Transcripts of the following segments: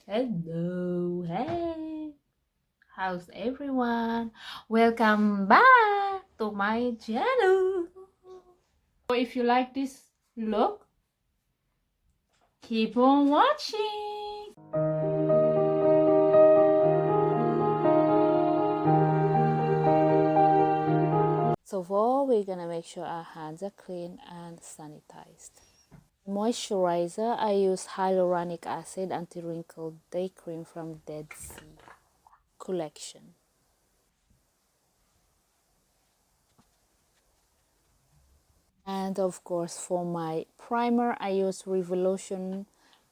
Hello, hey, how's everyone? Welcome back to my channel. So if you like this look, keep on watching. So for we're gonna make sure our hands are clean and sanitized. Moisturizer, I use hyaluronic acid anti-wrinkle day cream from Dead Sea collection. And of course, for my primer, I use Revolution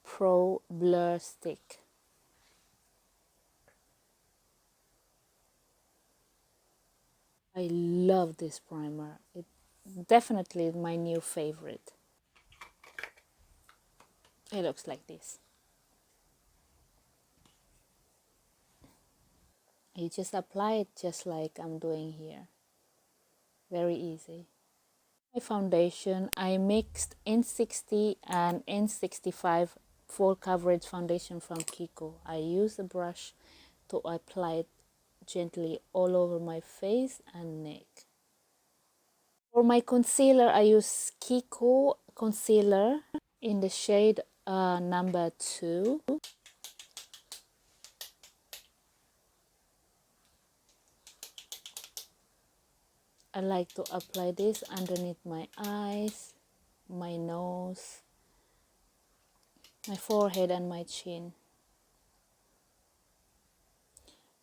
Pro Blur Stick. I love this primer. It definitely my new favorite. It looks like this. You just apply it just like I'm doing here. Very easy. My foundation, I mixed N60 and N65 full coverage foundation from Kiko. I use a brush to apply it gently all over my face and neck. For my concealer, I use Kiko concealer in the shade number 2. I like to apply this underneath my eyes, my nose, my forehead and my chin.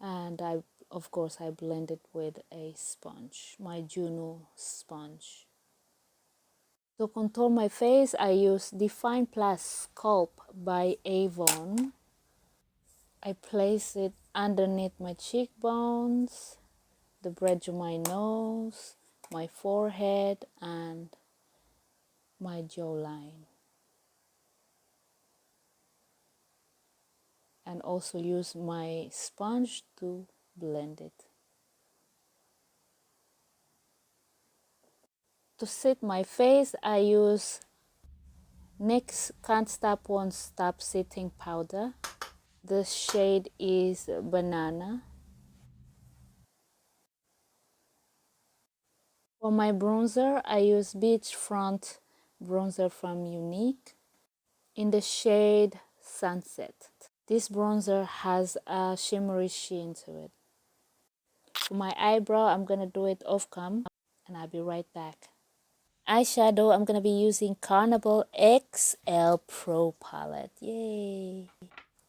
And of course I blend it with a sponge, my Juno sponge. To contour my face, I use Define Plus Sculpt by Avon. I place it underneath my cheekbones, the bridge of my nose, my forehead, and my jawline. And also use my sponge to blend it. To set my face, I use NYX Can't Stop Won't Stop Setting Powder. The shade is Banana. For my bronzer, I use Beachfront bronzer from Unique in the shade Sunset. This bronzer has a shimmery sheen to it. For my eyebrow, I'm gonna do it off cam and I'll be right back. Eyeshadow, I'm gonna be using Carnival XL Pro palette. Yay!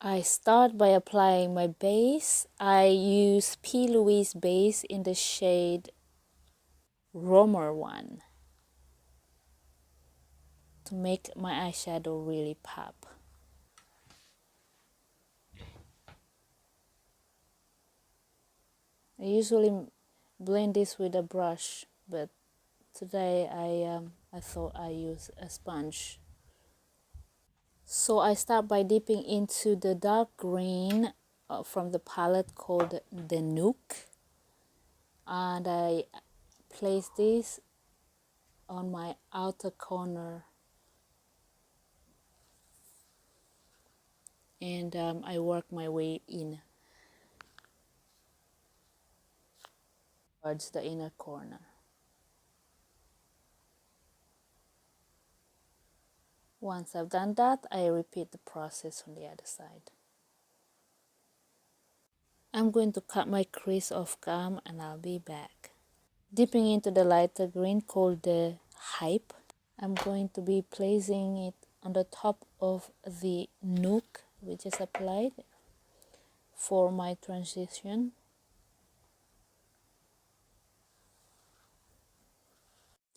I start by applying my base. I use P. Louise base in the shade Romer 1 to make my eyeshadow really pop. I usually blend this with a brush, but today I thought I use a sponge. So I start by dipping into the dark green from the palette called the Nook, and I place this on my outer corner, and I work my way in towards the inner corner. Once I've done that, I repeat the process on the other side. I'm going to cut my crease off cam and I'll be back. Dipping into the lighter green called the Hype, I'm going to be placing it on the top of the Nook, which is applied for my transition.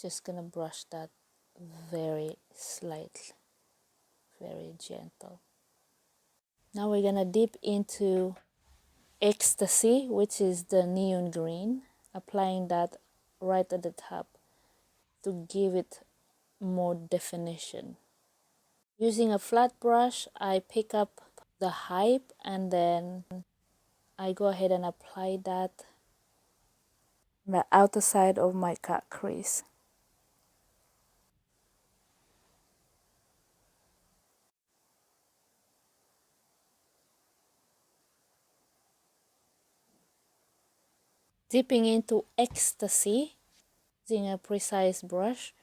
Just gonna brush that very slightly, very gentle. Now we're gonna dip into Ecstasy, which is the neon green, applying that right at the top to give it more definition. Using a flat brush, I pick up the Hype and then I go ahead and apply that on the outer side of my cut crease. dipping into ecstasy using a precise brush,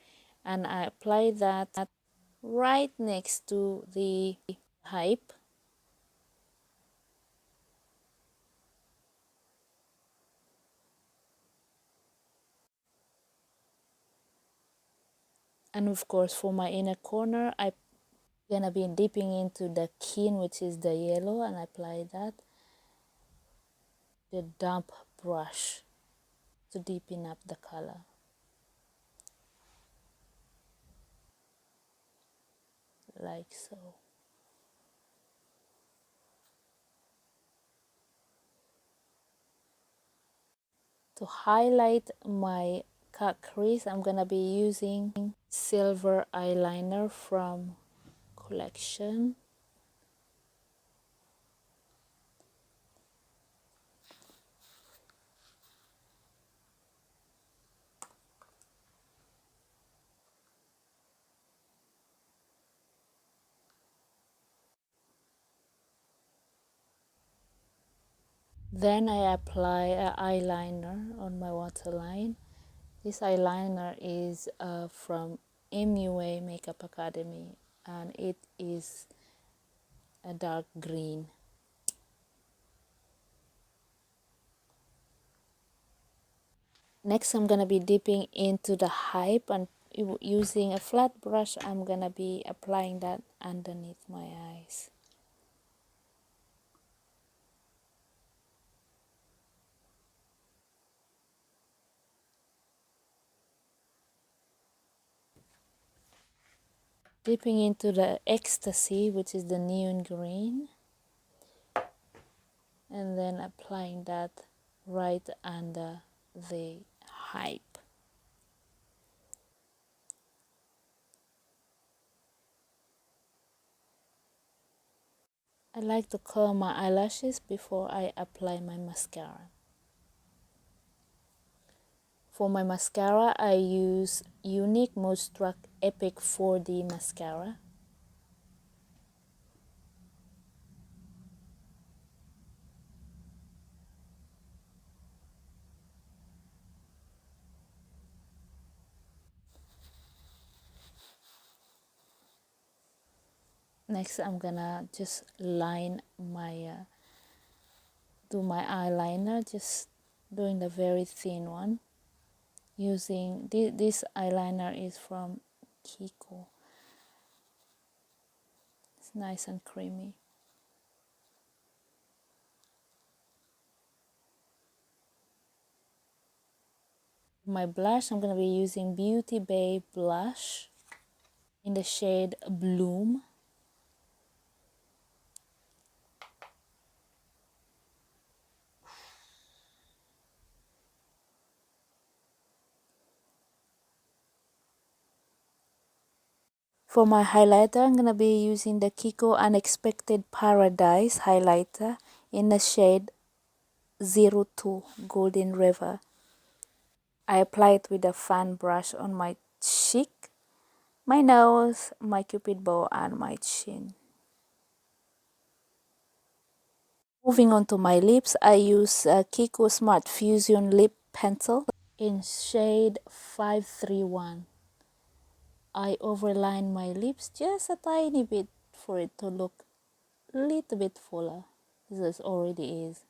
and I apply that right next to the hype. And of course, for my inner corner, I'm gonna be dipping into the kin, which is the yellow, and apply that the damp brush to deepen up the color, like so. To highlight my cut crease, I'm gonna be using silver eyeliner from collection. Then I apply an eyeliner on my waterline. This eyeliner is from MUA Makeup Academy, and it is a dark green. Next, I'm gonna be dipping into the hype, and using a flat brush, I'm gonna be applying that underneath my eyes. Dipping into the ecstasy, which is the neon green, and then applying that right under the hype. I like to curl my eyelashes before I apply my mascara. For my mascara, I use Unique Moonstruck Epic 4D Mascara. Next, I'm gonna just line my, do my eyeliner, just doing the very thin one. Using, this eyeliner is from Kiko. It's nice and creamy. My blush, I'm gonna be using Beauty Bay blush in the shade Bloom. For my highlighter, I'm gonna be using the Kiko Unexpected Paradise highlighter in the shade 02 Golden River. I apply it with a fan brush on my cheek, my nose, my cupid bow, and my chin. Moving on to my lips, I use Kiko Smart Fusion Lip Pencil in shade 531. I overline my lips just a tiny bit for it to look a little bit fuller. This already is.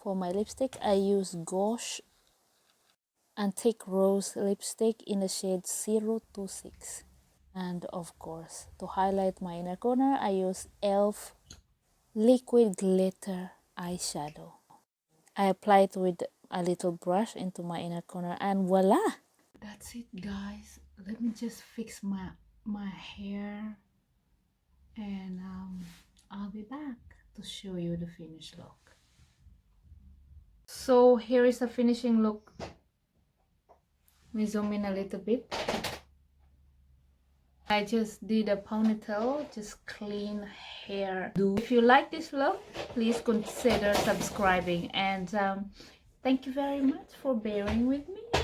For my lipstick, I use Gauche Antique Rose lipstick in the shade 026. And of course, to highlight my inner corner, I use e.l.f. Liquid Glitter eyeshadow. I apply it with a little brush into my inner corner, and voila! That's it, guys. Let me just fix my hair, and I'll be back to show you the finished look. So here is the finishing look. Let me zoom in a little bit. I just did a ponytail, just clean hair. If you like this look, please consider subscribing, and thank you very much for bearing with me.